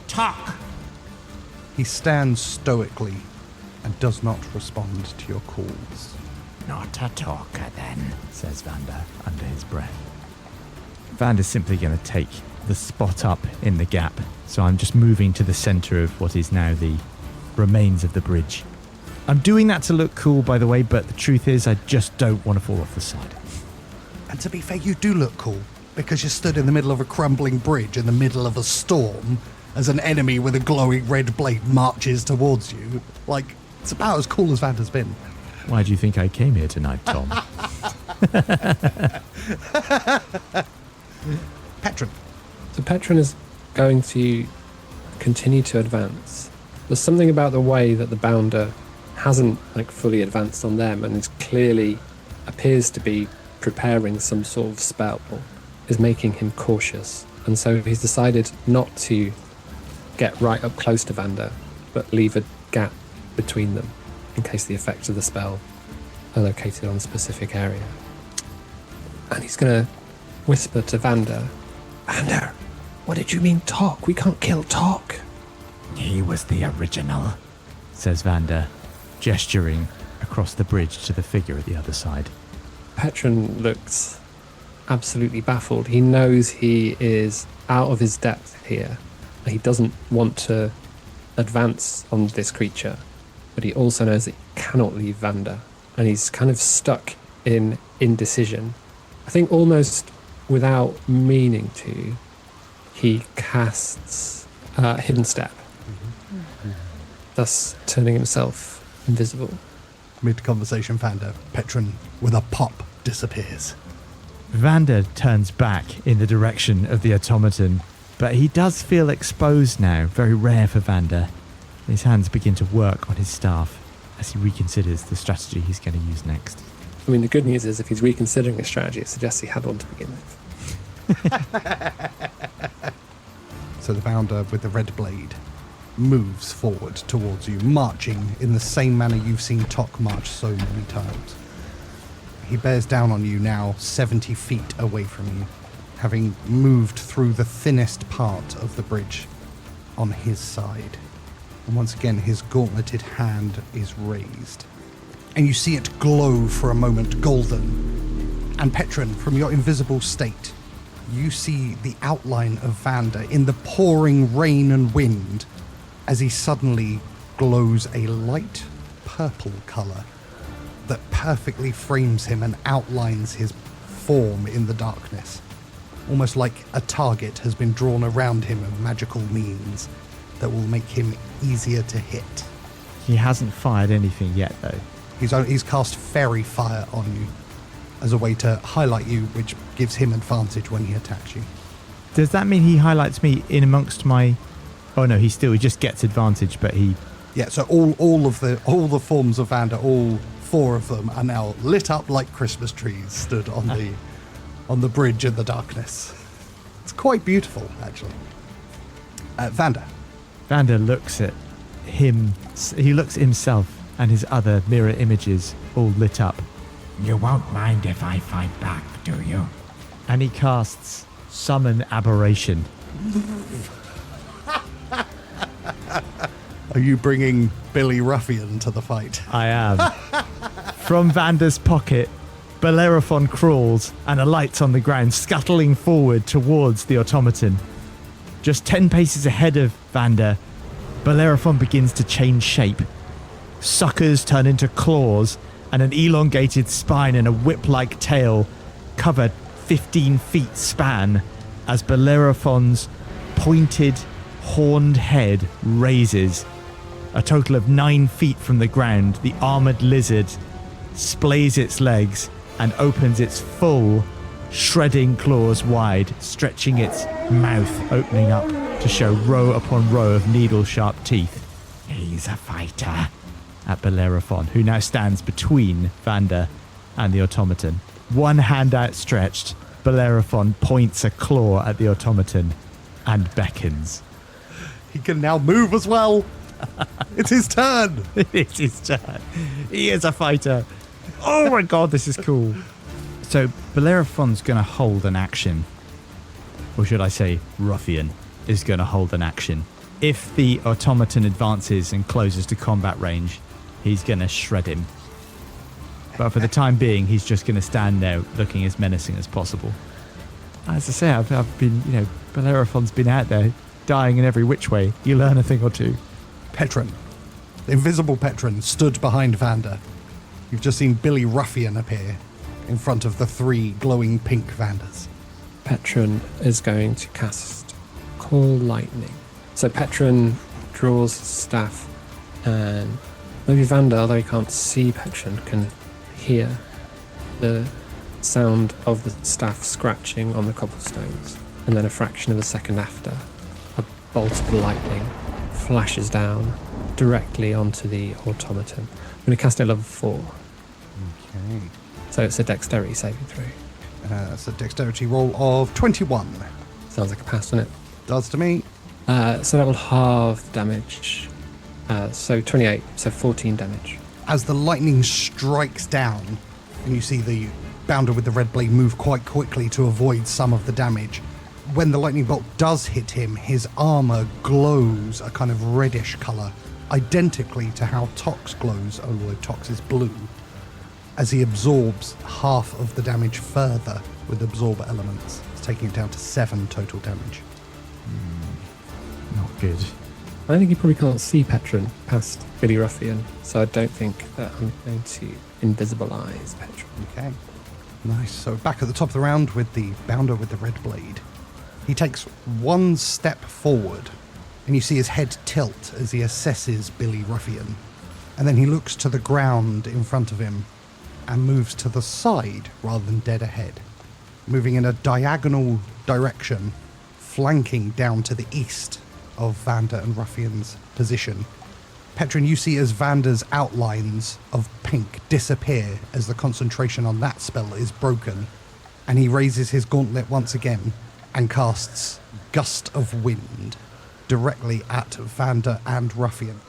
Tock. He stands stoically and does not respond to your calls. Not a talker then, says Vander under his breath. Vander's simply going to take the spot up in the gap, so I'm just moving to the centre of what is now the remains of the bridge. I'm doing that to look cool, by the way, but the truth is I just don't want to fall off the side. And to be fair, you do look cool, because you're stood in the middle of a crumbling bridge in the middle of a storm as an enemy with a glowing red blade marches towards you. Like, it's about as cool as Vander's been. Why do you think I came here tonight, Tom? Petren. So Petren is going to continue to advance. There's something about the way that the Bounder hasn't fully advanced on them and is clearly appears to be preparing some sort of spell is making him cautious. And so he's decided not to get right up close to Vander, but leave a gap between them in case the effects of the spell are located on a specific area. And he's going to whisper to Vander, Vander, what did you mean Tock? We can't kill Tock. He was the original, says Vander, gesturing across the bridge to the figure at the other side. Petren looks absolutely baffled. He knows he is out of his depth here. He doesn't want to advance on this creature, but he also knows that he cannot leave Vander, and he's kind of stuck in indecision. I think almost without meaning to, he casts Hidden Step, thus turning himself invisible. Mid-conversation, Vander, Petren, with a pop, disappears. Vander turns back in the direction of the automaton, but he does feel exposed now, very rare for Vander. His hands begin to work on his staff as he reconsiders the strategy he's going to use next. I mean, the good news is if he's reconsidering a strategy, it suggests he had one to begin with. So the Bounder with the red blade moves forward towards you, marching in the same manner you've seen Tock march so many times. He bears down on you now 70 feet away from you, having moved through the thinnest part of the bridge on his side. And once again, his gauntleted hand is raised. And you see it glow for a moment golden. And Petren, from your invisible state, you see the outline of Vander in the pouring rain and wind, as he suddenly glows a light purple colour that perfectly frames him and outlines his form in the darkness. Almost like a target has been drawn around him of magical means that will make him easier to hit. He hasn't fired anything yet, though. He's cast Fairy Fire on you as a way to highlight you, which gives him advantage when he attacks you. Does that mean he highlights me in amongst my... Oh no, he just gets advantage, but he... Yeah, so all the forms of Vander, all 4 of them, are now lit up like Christmas trees stood on the bridge in the darkness. It's quite beautiful, actually. Vander. Vander looks at him. He looks at himself and his other mirror images all lit up. You won't mind if I fight back, do you? And he casts Summon Aberration. Are you bringing Billy Ruffian to the fight? I am. From Vander's pocket, Bellerophon crawls and alights on the ground, scuttling forward towards the automaton. Just 10 paces ahead of Vander, Bellerophon begins to change shape. Suckers turn into claws, and an elongated spine and a whip-like tail cover 15 feet span as Bellerophon's pointed, horned head raises. A total of 9 feet from the ground, the armored lizard splays its legs and opens its full, shredding claws wide, stretching its mouth opening up to show row upon row of needle-sharp teeth. He's a fighter. At Bellerophon, who now stands between Vander and the automaton. One hand outstretched, Bellerophon points a claw at the automaton and beckons. He can now move as well. It's his turn. It's his turn. He is a fighter. Oh my god, this is cool. So Bellerophon's going to hold an action. Or should I say, Ruffian is going to hold an action. If the automaton advances and closes to combat range, he's going to shred him. But for the time being, he's just going to stand there looking as menacing as possible. As I say, I've been, Bellerophon's been out there dying in every which way. You learn a thing or two. Petren. The invisible Petren stood behind Vander. You've just seen Billy Ruffian appear in front of the 3 glowing pink Vanders. Petren is going to cast Call Lightning. So Petren draws his staff, and maybe Vander, although he can't see Petren, can hear the sound of the staff scratching on the cobblestones. And then a fraction of a second after, a bolt of lightning flashes down directly onto the automaton. I'm going to cast it at level 4. Okay. So it's a dexterity saving throw. It's a dexterity roll of 21. Sounds like a pass, doesn't it? Does to me. So that will halve the damage. So 28, so 14 damage. As the lightning strikes down, and you see the bounder with the red blade move quite quickly to avoid some of the damage. When the lightning bolt does hit him, his armor glows a kind of reddish color, identically to how Tox glows, although Tox is blue, as he absorbs half of the damage further with absorber elements. It's taking it down to 7 total damage. Not good. I think you probably can't see Petren past Billy Ruffian, so I don't think that I'm going to invisibilize Petren. Okay. Nice. So back at the top of the round with the bounder with the red blade. He takes 1 step forward, and you see his head tilt as he assesses Billy Ruffian. And then he looks to the ground in front of him and moves to the side rather than dead ahead, moving in a diagonal direction, flanking down to the east of Vander and Ruffian's position. Petren, you see as Vander's outlines of pink disappear as the concentration on that spell is broken, and he raises his gauntlet once again and casts Gust of Wind directly at Vander and Ruffian.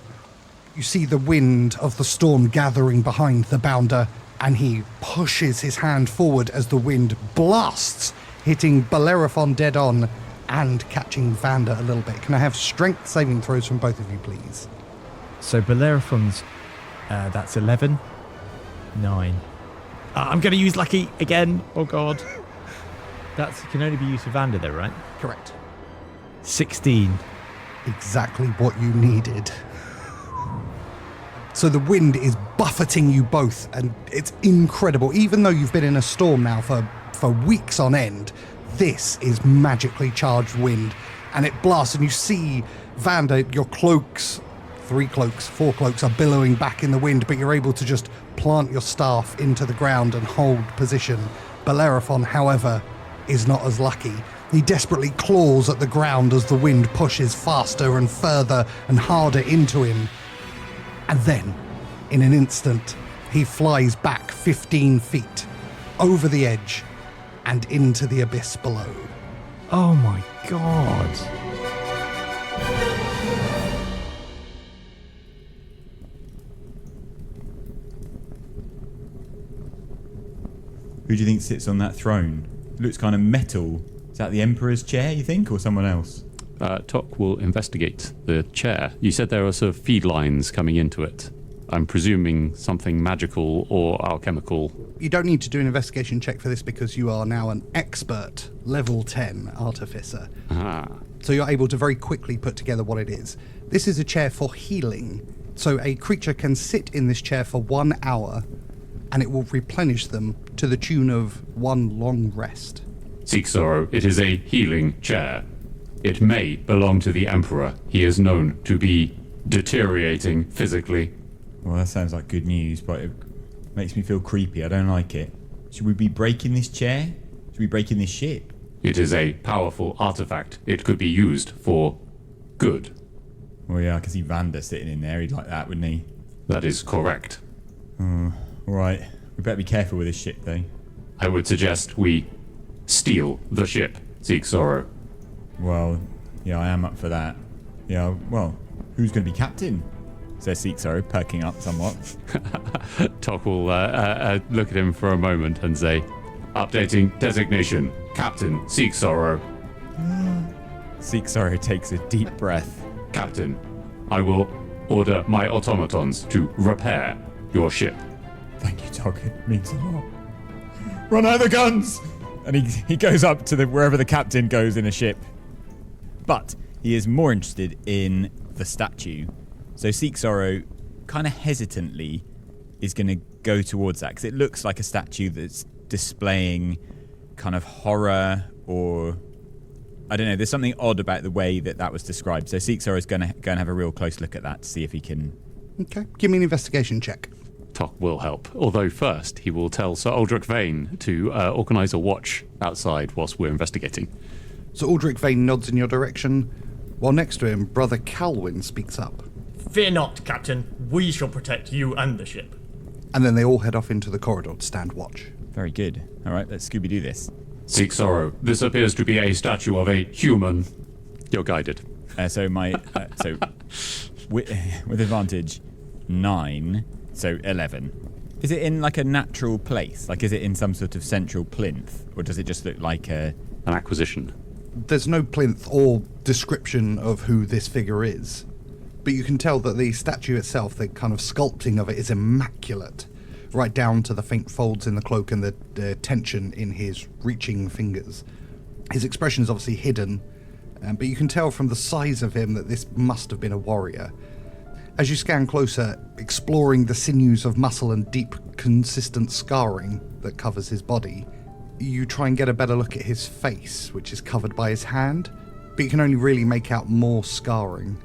You see the wind of the storm gathering behind the bounder, and he pushes his hand forward as the wind blasts, hitting Bellerophon dead on and catching Vander a little bit. Can I have strength saving throws from both of you, please? So Bellerophon's, that's 11. 9. I'm going to use Lucky again. Oh, God. That can only be used for Vander, though, right? Correct. 16. exactly what you needed. So the wind is buffeting you both, and it's incredible. Even though you've been in a storm now for weeks on end, this is magically charged wind, and it blasts, and you see, Vander, your cloaks, 3 cloaks, 4 cloaks are billowing back in the wind, but you're able to just plant your staff into the ground and hold position. Bellerophon, however, is not as lucky. He desperately claws at the ground as the wind pushes faster and further and harder into him. And then, in an instant, he flies back 15 feet, over the edge, and into the abyss below. Oh my god. Who do you think sits on that throne? It looks kind of metal. Is that the Emperor's chair, you think, or someone else? Tock will investigate the chair. You said there are sort of feed lines coming into it. I'm presuming something magical or alchemical. You don't need to do an investigation check for this because you are now an expert level 10 artificer. Ah. So you're able to very quickly put together what it is. This is a chair for healing. So a creature can sit in this chair for 1 hour and it will replenish them to the tune of 1 long rest. Seeksorrow, it is a healing chair. It may belong to the Emperor. He is known to be deteriorating physically. Well, that sounds like good news, but it makes me feel creepy. I don't like it. Should we be breaking this chair? Should we be breaking this ship? It is a powerful artifact. It could be used for good. Well, yeah, I can see Vander sitting in there. He'd like that, wouldn't he? That is correct. Right. We better be careful with this ship, though. I would suggest we steal the ship, Seeksorrow. Well, yeah, I am up for that. Yeah, well, who's going to be captain? Says Seeksorrow, perking up somewhat. Tock will look at him for a moment and say, updating designation, Captain Seeksorrow. Seeksorrow takes a deep breath. Captain, I will order my automatons to repair your ship. Thank you, Tock. It means a lot. Run out the guns! And he goes up to wherever the captain goes in a ship. But he is more interested in the statue. So Seeksorrow kind of hesitantly is going to go towards that because it looks like a statue that's displaying kind of horror or I don't know. There's something odd about the way that was described. So Seeksorrow is going to go and have a real close look at that to see if he can. Okay, give me an investigation check. Tock will help, although first he will tell Sir Aldrich Vane to organise a watch outside whilst we're investigating. So Aldrich Vane nods in your direction, while next to him, Brother Calwyn speaks up. Fear not, Captain. We shall protect you and the ship. And then they all head off into the corridor to stand watch. Very good. All right, let's Scooby-Doo this. Seeksorrow, this appears to be a statue of a human. You're guided. So with advantage, 9, so 11. Is it in like a natural place? Like, is it in some sort of central plinth? Or does it just look like an acquisition? There's no plinth or description of who this figure is. But you can tell that the statue itself, the kind of sculpting of it is immaculate. Right down to the faint folds in the cloak and the tension in his reaching fingers. His expression is obviously hidden, but you can tell from the size of him that this must have been a warrior. As you scan closer, exploring the sinews of muscle and deep, consistent scarring that covers his body, you try and get a better look at his face, which is covered by his hand, but you can only really make out more scarring.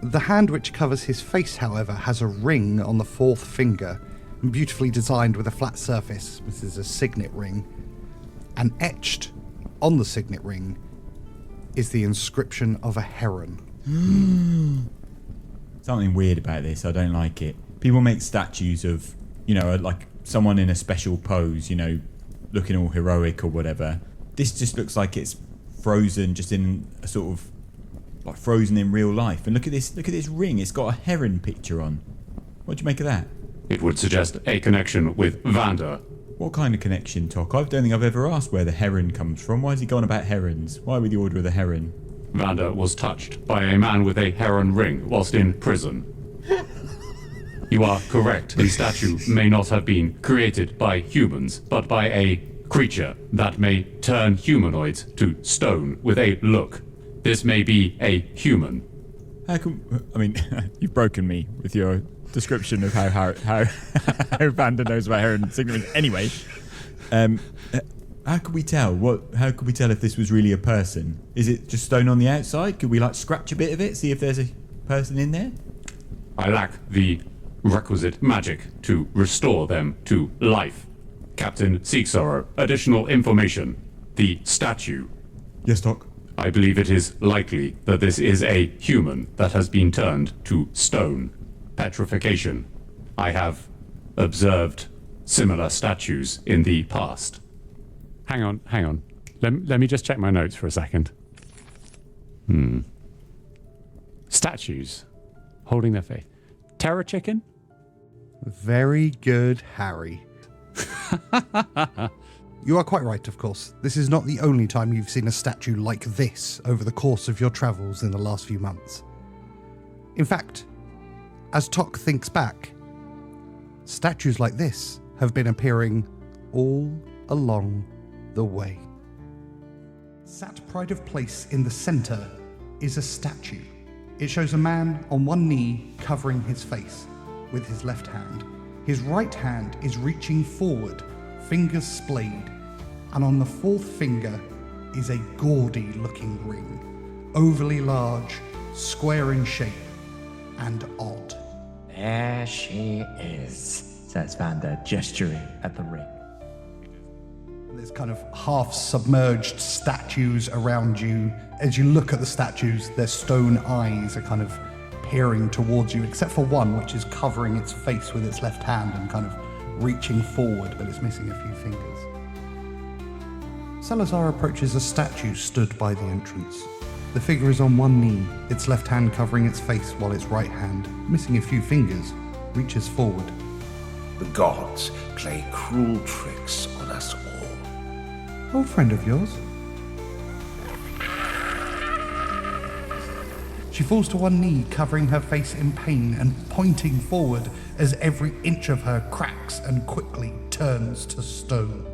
The hand which covers his face, however, has a ring on the 4th finger, beautifully designed with a flat surface. This is a signet ring. And etched on the signet ring is the inscription of a heron. Something weird about this. I don't like it. People make statues of, like someone in a special pose, looking all heroic or whatever. This just looks like it's frozen, just in a sort of like frozen in real life. And look at this ring. It's got a heron picture on. What do you make of that? It would suggest a connection with Vander. What kind of connection, Tock? I don't think I've ever asked where the heron comes from. Why is he going about herons? Why with the Order of the Heron? Vander was touched by a man with a heron ring whilst in prison. You are correct. The statue may not have been created by humans, but by a creature that may turn humanoids to stone with a look. This may be a human. How come? I mean, you've broken me with your description of how Vander knows about Heron signaling. Anyway, how could we tell? How could we tell if this was really a person? Is it just stone on the outside? Could we like scratch a bit of it, see if there's a person in there? I lack the requisite magic to restore them to life. Captain Seeksorrow, additional information. The statue. Yes, Doc. I believe it is likely that this is a human that has been turned to stone. Petrification. I have observed similar statues in the past. Hang on. Let me just check my notes for a second. Statues. Holding their faith. Terror chicken? Very good, Harry. You are quite right, of course. This is not the only time you've seen a statue like this over the course of your travels in the last few months. In fact, as Tock thinks back, statues like this have been appearing all along the way. Sat pride of place in the centre is a statue. It shows a man on one knee covering his face with his left hand. His right hand is reaching forward, fingers splayed, and on the fourth finger is a gaudy looking ring, overly large, square in shape, and odd. There she is, says Vander, gesturing at the ring. There's kind of half-submerged statues around you. As you look at the statues, their stone eyes are kind of peering towards you, except for one which is covering its face with its left hand and kind of reaching forward, but it's missing a few fingers. Salazar approaches a statue stood by the entrance. The figure is on one knee, its left hand covering its face while its right hand, missing a few fingers, reaches forward. The gods play cruel tricks on us all. Old friend of yours? She falls to one knee, covering her face in pain and pointing forward as every inch of her cracks and quickly turns to stone.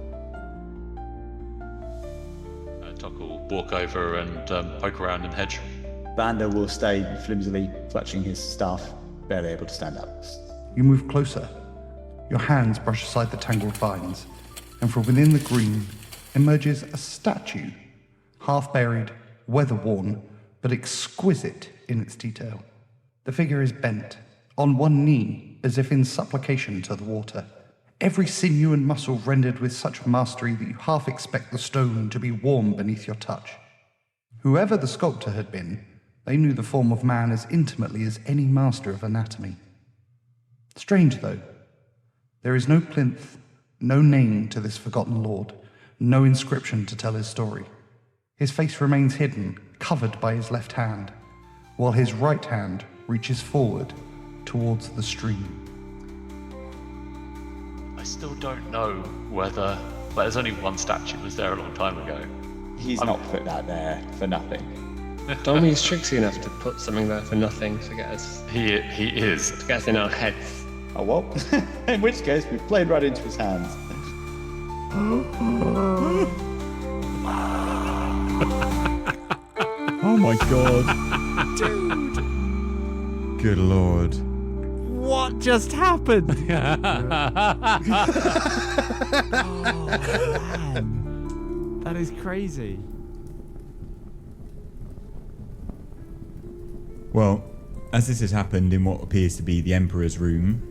Tock will walk over and poke around in the hedge. Vander will stay flimsily clutching his staff, barely able to stand up. You move closer. Your hands brush aside the tangled vines, and from within the green emerges a statue, half-buried, weather-worn, but exquisite in its detail. The figure is bent, on one knee, as if in supplication to the water. Every sinew and muscle rendered with such mastery that you half expect the stone to be warm beneath your touch. Whoever the sculptor had been, they knew the form of man as intimately as any master of anatomy. Strange, though. There is no plinth, no name to this forgotten lord, no inscription to tell his story. His face remains hidden, covered by his left hand, while his right hand reaches forward towards the stream. I still don't know whether... Well, there's only one statue that was there a long time ago. He's not put that there for nothing. Domi's tricksy enough to put something there for nothing to get us... He is. To get us in our heads. Oh, well, in which case we've played right into his hands. Oh my god. Dude. Good lord. What just happened? Oh, man. That is crazy. Well, as this has happened in what appears to be the Emperor's room,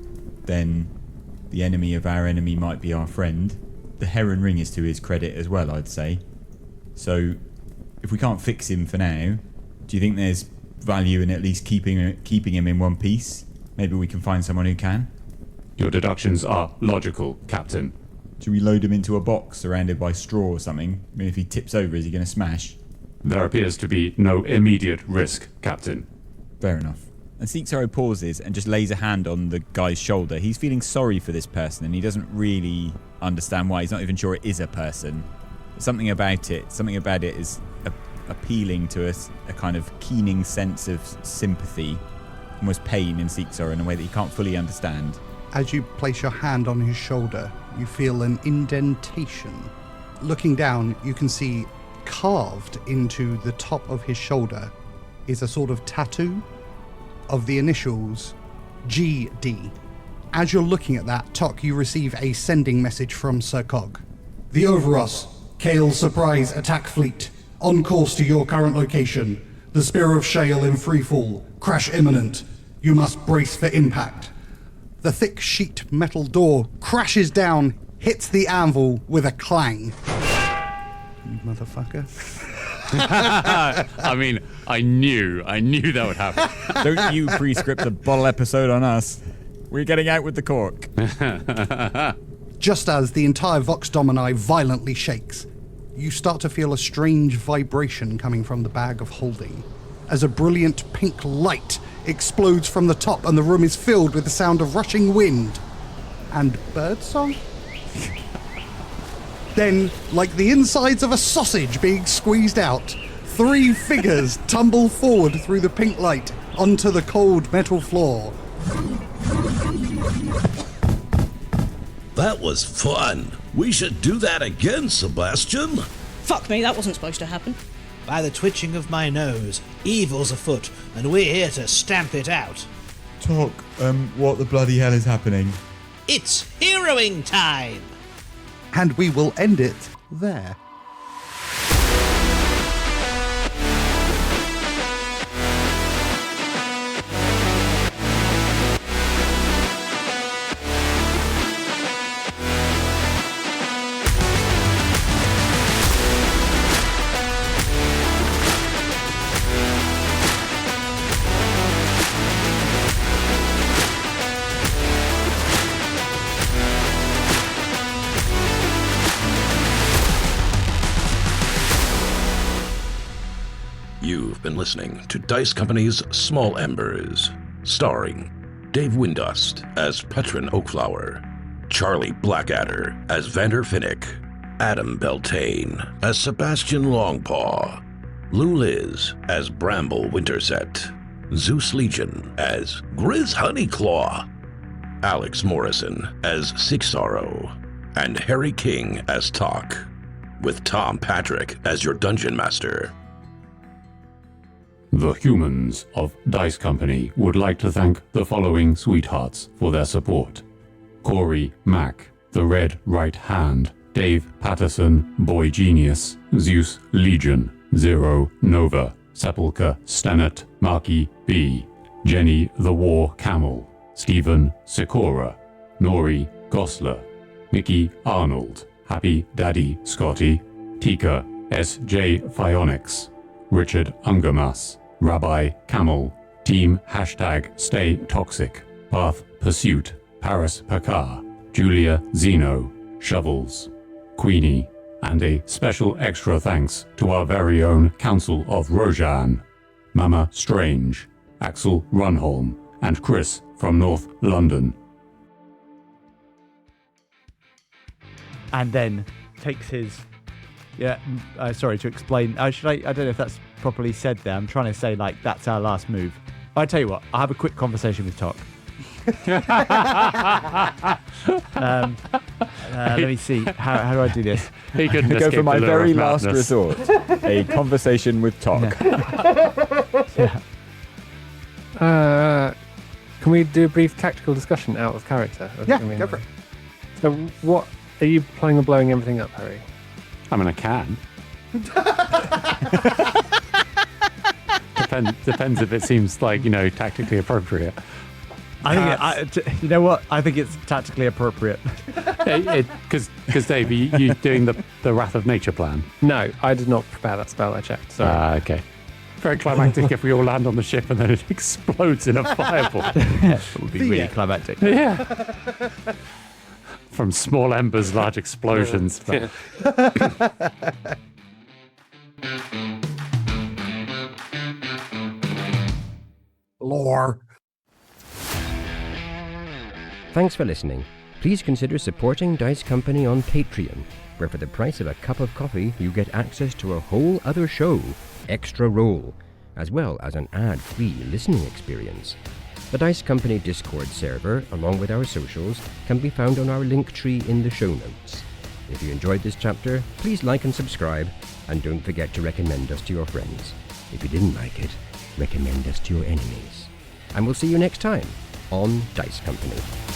then the enemy of our enemy might be our friend. The Heron ring is to his credit as well, I'd say. So, if we can't fix him for now, do you think there's value in at least keeping him in one piece? Maybe we can find someone who can? Your deductions are logical, Captain. Should we load him into a box surrounded by straw or something? I mean, if he tips over, is he going to smash? There appears to be no immediate risk, Captain. Fair enough. And Seeksorrow pauses and just lays a hand on the guy's shoulder. He's feeling sorry for this person and he doesn't really understand why. He's not even sure it is a person. Something about it is appealing to us, a kind of keening sense of sympathy, almost pain in Seeksorrow in a way that he can't fully understand. As you place your hand on his shoulder, you feel an indentation. Looking down, you can see carved into the top of his shoulder is a sort of tattoo of the initials GD. As you're looking at that, Tock, you receive a sending message from Sir Cog. The Overus, Kale Surprise Attack Fleet, on course to your current location. The Spear of Shale in freefall, crash imminent. You must brace for impact. The thick sheet metal door crashes down, hits the anvil with a clang. You motherfucker. I mean, I knew that would happen. Don't you pre-script a bottle episode on us. We're getting out with the cork. Just as the entire Vox Domini violently shakes, you start to feel a strange vibration coming from the bag of holding, as a brilliant pink light explodes from the top and the room is filled with the sound of rushing wind and birdsong. Then, like the insides of a sausage being squeezed out, 3 figures tumble forward through the pink light onto the cold metal floor. That was fun. We should do that again, Sebastian. Fuck me, that wasn't supposed to happen. By the twitching of my nose, evil's afoot, and we're here to stamp it out. Tock, what the bloody hell is happening? It's heroing time! And we will end it there. You've been listening to Dice Company's Small Embers, starring Dave Windust as Petren Oakflower, Charlie Blackadder as Vander Finnick, Adam Beltane as Sebastian Longpaw, Lou Liz as Bramble Winterset, Zeus Legion as Grizz Honeyclaw, Alex Morrison as Seeksorrow, and Harry King as Tock, with Tom Patrick as your Dungeon Master. The humans of Dice Company would like to thank the following sweethearts for their support. Corey Mack, The Red Right Hand, Dave Patterson, Boy Genius, Zeus Legion, Zero Nova, Sepulchre Stennett, Marky B, Jenny the War Camel, Stephen Sikora, Nori Gosler, Mickey Arnold, Happy Daddy Scotty, Tika S.J. Phionics, Richard Ungermas, Rabbi Camel, Team #Stay Toxic, Path Pursuit, Paris Pakar, Julia Zeno, Shovels, Queenie, and a special extra thanks to our very own Council of Rojan, Mama Strange, Axel Runholm, and Chris from North London. And then takes his... sorry, to explain. I don't know if that's properly said there. I'm trying to say, like, that's our last move. I tell you what, I'll have a quick conversation with Tock. Let me see. How do I do this? He couldn't go for my very last resort. A conversation with Tock. Can we do a brief tactical discussion out of character? Yeah, go for it. So what are you planning on blowing everything up, Harry? I mean, I can. Depends if it seems like, tactically appropriate. I think you know what? I think it's tactically appropriate. Because Dave, you doing the Wrath of Nature plan? No, I did not prepare that spell. I checked. Sorry. Okay. Very climactic if we all land on the ship and then it explodes in a fireball. It would be really climactic. Yeah. From small embers, large explosions. Yeah. Lore. Thanks for listening. Please consider supporting Dice Company on Patreon, where for the price of a cup of coffee, you get access to a whole other show, Extra Roll, as well as an ad-free listening experience. The Dice Company Discord server, along with our socials, can be found on our link tree in the show notes. If you enjoyed this chapter, please like and subscribe, and don't forget to recommend us to your friends. If you didn't like it, recommend us to your enemies. and we'll see you next time on Dice Company.